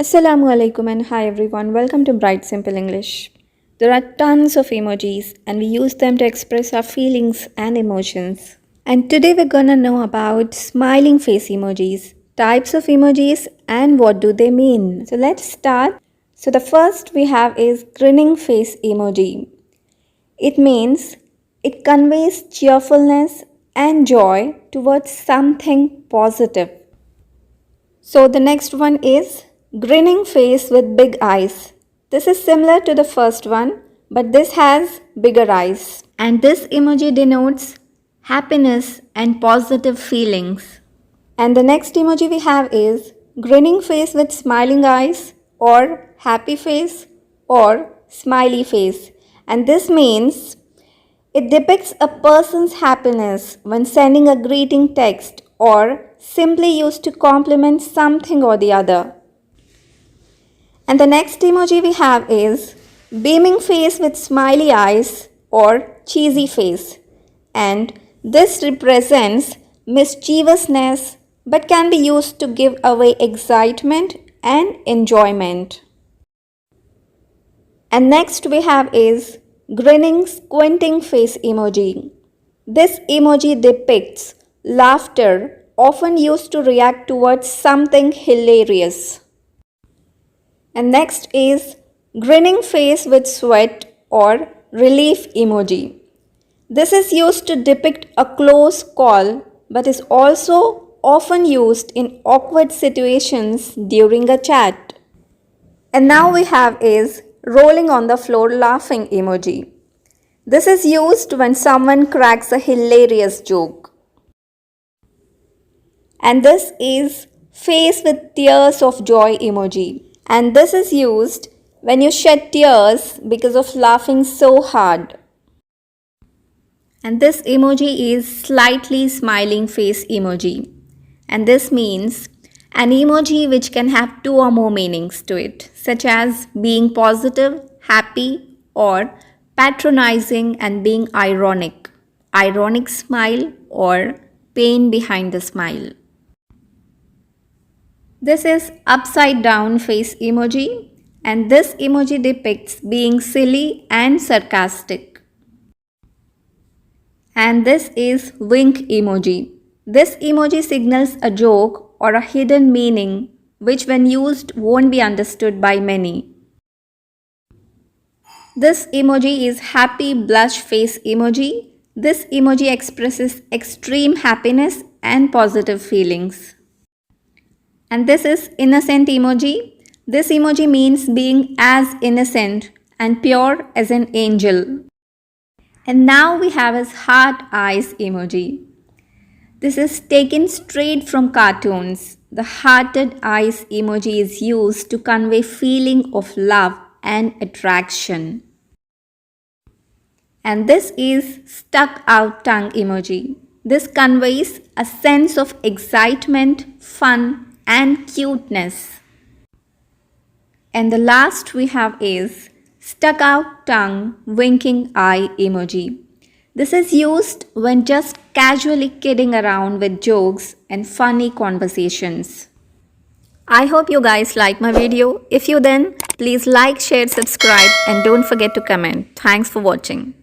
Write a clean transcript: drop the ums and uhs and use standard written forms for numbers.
Assalamu alaikum and hi everyone, welcome to Bright Simple English. There are tons of emojis and we use them to express our feelings and emotions. And today we're gonna know about smiling face emojis, types of emojis and what do they mean. So let's start. So the first we have is grinning face emoji. It means it conveys cheerfulness and joy towards something positive. So the next one is grinning face with big eyes. This is similar to the first one, but this has bigger eyes. And this emoji denotes happiness and positive feelings. And the next emoji we have is grinning face with smiling eyes or happy face or smiley face. And this means it depicts a person's happiness when sending a greeting text or simply used to compliment something or the other. And the next emoji we have is beaming face with smiley eyes or cheesy face. And this represents mischievousness but can be used to give away excitement and enjoyment. And next we have is grinning squinting face emoji. This emoji depicts laughter often used to react towards something hilarious. And next is grinning face with sweat or relief emoji. This is used to depict a close call but is also often used in awkward situations during a chat. And now we have is rolling on the floor laughing emoji. This is used when someone cracks a hilarious joke. And this is face with tears of joy emoji. And this is used when you shed tears because of laughing so hard. And this emoji is slightly smiling face emoji. And this means an emoji which can have two or more meanings to it, such as being positive, happy, or patronizing and being ironic. Ironic smile or pain behind the smile. This is upside down face emoji, and this emoji depicts being silly and sarcastic. And this is wink emoji. This emoji signals a joke or a hidden meaning which when used won't be understood by many. This emoji is happy blush face emoji. This emoji expresses extreme happiness and positive feelings. And this is innocent emoji. This emoji means being as innocent and pure as an angel. And now we have his heart eyes emoji. This is taken straight from cartoons. The hearted eyes emoji is used to convey feeling of love and attraction. And this is stuck out tongue emoji. This conveys a sense of excitement, fun, and cuteness. And the last we have is stuck out tongue winking eye emoji. This is used when just casually kidding around with jokes and funny conversations. I hope you guys like my video. If you then, please like, share, subscribe and don't forget to comment. Thanks for watching.